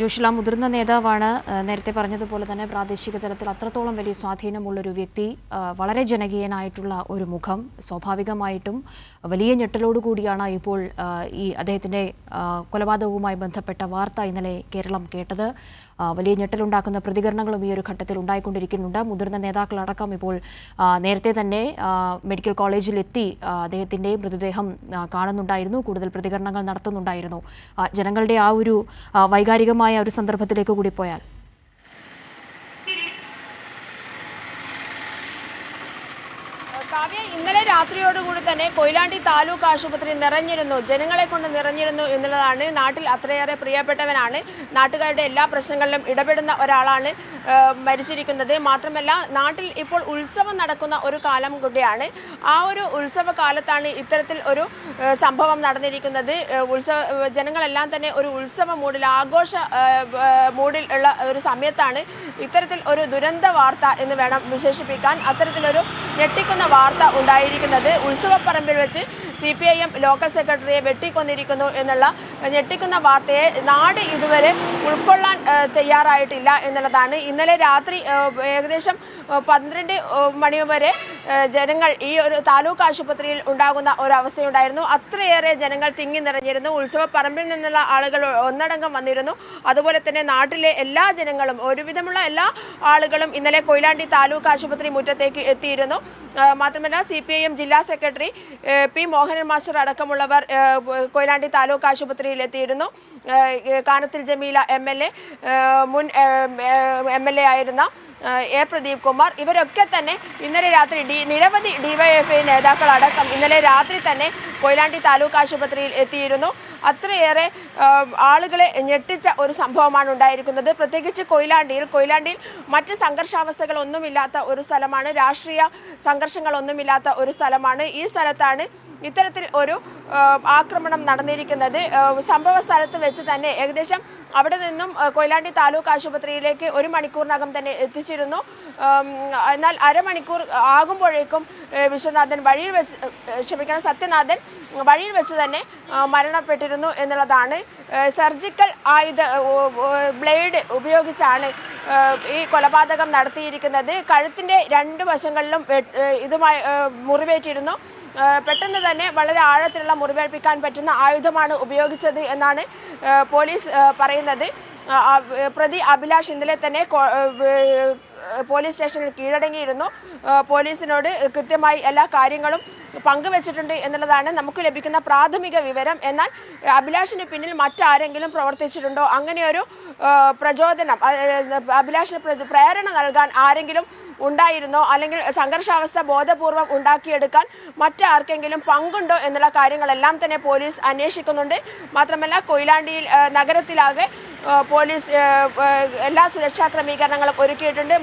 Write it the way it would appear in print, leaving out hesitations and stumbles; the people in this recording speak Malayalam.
ജോഷില മുതിർന്ന നേതാവാണ്. നേരത്തെ പറഞ്ഞതുപോലെ തന്നെ പ്രാദേശിക തലത്തിൽ അത്രത്തോളം വലിയ സ്വാധീനമുള്ളൊരു വ്യക്തി, വളരെ ജനകീയനായിട്ടുള്ള ഒരു മുഖം. സ്വാഭാവികമായിട്ടും വലിയ ഞെട്ടലോടുകൂടിയാണ് ഇപ്പോൾ ഈ അദ്ദേഹത്തിൻ്റെ കൊലപാതകവുമായി ബന്ധപ്പെട്ട വാർത്ത ഇന്നലെ കേരളം കേട്ടത്. വലിയ ഞെട്ടലുണ്ടാക്കുന്ന പ്രതികരണങ്ങളും ഈ ഒരു ഘട്ടത്തിൽ ഉണ്ടായിക്കൊണ്ടിരിക്കുന്നുണ്ട്. മുതിർന്ന നേതാക്കളടക്കം ഇപ്പോൾ നേരത്തെ തന്നെ മെഡിക്കൽ കോളേജിലെത്തി അദ്ദേഹത്തിൻ്റെ മൃതദേഹം കാണുന്നുണ്ടായിരുന്നു, കൂടുതൽ പ്രതികരണങ്ങൾ നടത്തുന്നുണ്ടായിരുന്നു. ജനങ്ങളുടെ ആ ഒരു വൈകാരികമായ ഒരു സന്ദർഭത്തിലേക്ക് കൂടി പോയാൽ ഇന്നലെ രാത്രിയോടുകൂടി തന്നെ കൊയിലാണ്ടി താലൂക്ക് ആശുപത്രി നിറഞ്ഞിരുന്നു, ജനങ്ങളെ കൊണ്ട് നിറഞ്ഞിരുന്നു എന്നുള്ളതാണ്. നാട്ടിൽ അത്രയേറെ പ്രിയപ്പെട്ടവനാണ്, നാട്ടുകാരുടെ എല്ലാ പ്രശ്നങ്ങളിലും ഇടപെടുന്ന ഒരാളാണ് മരിച്ചിരിക്കുന്നത്. മാത്രമല്ല, നാട്ടിൽ ഇപ്പോൾ ഉത്സവം നടക്കുന്ന ഒരു കാലം കൂടിയാണ്. ആ ഒരു ഉത്സവ കാലത്താണ് ഇത്തരത്തിൽ ഒരു സംഭവം നടന്നിരിക്കുന്നത്. ജനങ്ങളെല്ലാം തന്നെ ഒരു ഉത്സവ മൂഡിൽ, ആഘോഷ മൂഡിൽ ഉള്ള ഒരു സമയത്താണ് ഇത്തരത്തിൽ ഒരു ദുരന്ത വാർത്ത എന്ന് വേണം വിശേഷിപ്പിക്കാൻ. അത്തരത്തിലൊരു ഞെട്ടിക്കുന്ന വാർത്ത ഉണ്ടായിരിക്കുന്നത്. ഉത്സവപ്പറമ്പിൽ വെച്ച് CPIM ലോക്കൽ സെക്രട്ടറിയെ വെട്ടിക്കൊന്നിരിക്കുന്നു എന്നുള്ള ഞെട്ടിക്കുന്ന വാർത്തയെ നാട് ഇതുവരെ ഉൾക്കൊള്ളാൻ തയ്യാറായിട്ടില്ല എന്നുള്ളതാണ്. ഇന്നലെ രാത്രി ഏകദേശം 12 മണി വരെ ജനങ്ങൾ ഈ ഒരു താലൂക്ക് ആശുപത്രിയിൽ ഉണ്ടാകുന്ന ഒരവസ്ഥയുണ്ടായിരുന്നു. അത്രയേറെ ജനങ്ങൾ തിങ്ങി നിറഞ്ഞിരുന്നു. ഉത്സവപ്പറമ്പിൽ നിന്നുള്ള ആളുകൾ ഒന്നടങ്കം വന്നിരുന്നു. അതുപോലെ തന്നെ നാട്ടിലെ എല്ലാ ജനങ്ങളും, ഒരുവിധമുള്ള എല്ലാ ആളുകളും ഇന്നലെ കൊയിലാണ്ടി താലൂക്ക് ആശുപത്രി മുറ്റത്തേക്ക് എത്തിയിരുന്നു. മാത്രമല്ല, CPIM ജില്ലാ സെക്രട്ടറി P മോഹനൻ മാസ്റ്റർ അടക്കമുള്ളവർ കൊയിലാണ്ടി താലൂക്ക് ആശുപത്രിയിൽ എത്തിയിരുന്നു. കാനത്തിൽ ജമീല MLA, മുൻ MLA ആയിരുന്ന A പ്രദീപ് കുമാർ, ഇവരൊക്കെ തന്നെ ഇന്നലെ രാത്രി നിരവധി DYFI നേതാക്കളടക്കം ഇന്നലെ രാത്രി തന്നെ കൊയിലാണ്ടി താലൂക്ക് ആശുപത്രിയിൽ എത്തിയിരുന്നു. അത്രയേറെ ആളുകളെ ഞെട്ടിച്ച ഒരു സംഭവമാണ് ഉണ്ടായിരിക്കുന്നത്. പ്രത്യേകിച്ച് കൊയിലാണ്ടിയിൽ മറ്റ് സംഘർഷാവസ്ഥകളൊന്നുമില്ലാത്ത ഒരു സ്ഥലമാണ്, രാഷ്ട്രീയ സംഘർഷങ്ങളൊന്നുമില്ലാത്ത ഒരു സ്ഥലമാണ്. ഈ സ്ഥലത്താണ് ഇത്തരത്തിൽ ഒരു ആക്രമണം നടന്നിരിക്കുന്നത്. സംഭവ സ്ഥലത്ത് വെച്ച് തന്നെ ഏകദേശം അവിടെ നിന്നും കൊയിലാണ്ടി താലൂക്ക് ആശുപത്രിയിലേക്ക് 1 മണിക്കൂറിനകം തന്നെ എത്തിച്ചിരുന്നു. എന്നാൽ അരമണിക്കൂർ ആകുമ്പോഴേക്കും സത്യനാഥൻ വഴിയിൽ വെച്ച് തന്നെ മരണപ്പെട്ടിരുന്നു എന്നുള്ളതാണ്. സർജിക്കൽ ബ്ലേഡ് ഉപയോഗിച്ചാണ് ഈ കൊലപാതകം നടത്തിയിരിക്കുന്നത്. കഴുത്തിൻ്റെ 2 വശങ്ങളിലും ഇതുമായി മുറിവേറ്റിരുന്നു. പെട്ടെന്ന് തന്നെ വളരെ ആഴത്തിലുള്ള മുറിവേൽപ്പിക്കാൻ പറ്റുന്ന ആയുധമാണ് ഉപയോഗിച്ചത് എന്നാണ് പോലീസ് പറയുന്നത്. പ്രതി അഭിലാഷ് ഇന്നലെ തന്നെ പോലീസ് സ്റ്റേഷനിൽ കീഴടങ്ങിയിരുന്നു. പോലീസിനോട് കൃത്യമായി എല്ലാ കാര്യങ്ങളും പങ്കുവച്ചിട്ടുണ്ട് എന്നുള്ളതാണ് നമുക്ക് ലഭിക്കുന്ന പ്രാഥമിക വിവരം. എന്നാൽ അഭിലാഷിന് പിന്നിൽ മറ്റാരെങ്കിലും പ്രവർത്തിച്ചിട്ടുണ്ടോ, അങ്ങനെയൊരു പ്രചോദനം, അഭിലാഷിന് പ്രേരണ നൽകാൻ ആരെങ്കിലും ഉണ്ടായിരുന്നോ, അല്ലെങ്കിൽ സംഘർഷാവസ്ഥ ബോധപൂർവം ഉണ്ടാക്കിയെടുക്കാൻ മറ്റാർക്കെങ്കിലും പങ്കുണ്ടോ എന്നുള്ള കാര്യങ്ങളെല്ലാം തന്നെ പോലീസ് അന്വേഷിക്കുന്നുണ്ട്. മാത്രമല്ല, കൊയിലാണ്ടിയിൽ നഗരത്തിലാകെ പോലീസ് എല്ലാ സുരക്ഷാ ക്രമീകരണങ്ങളും ഒരുക്കിയിട്ടുണ്ട്.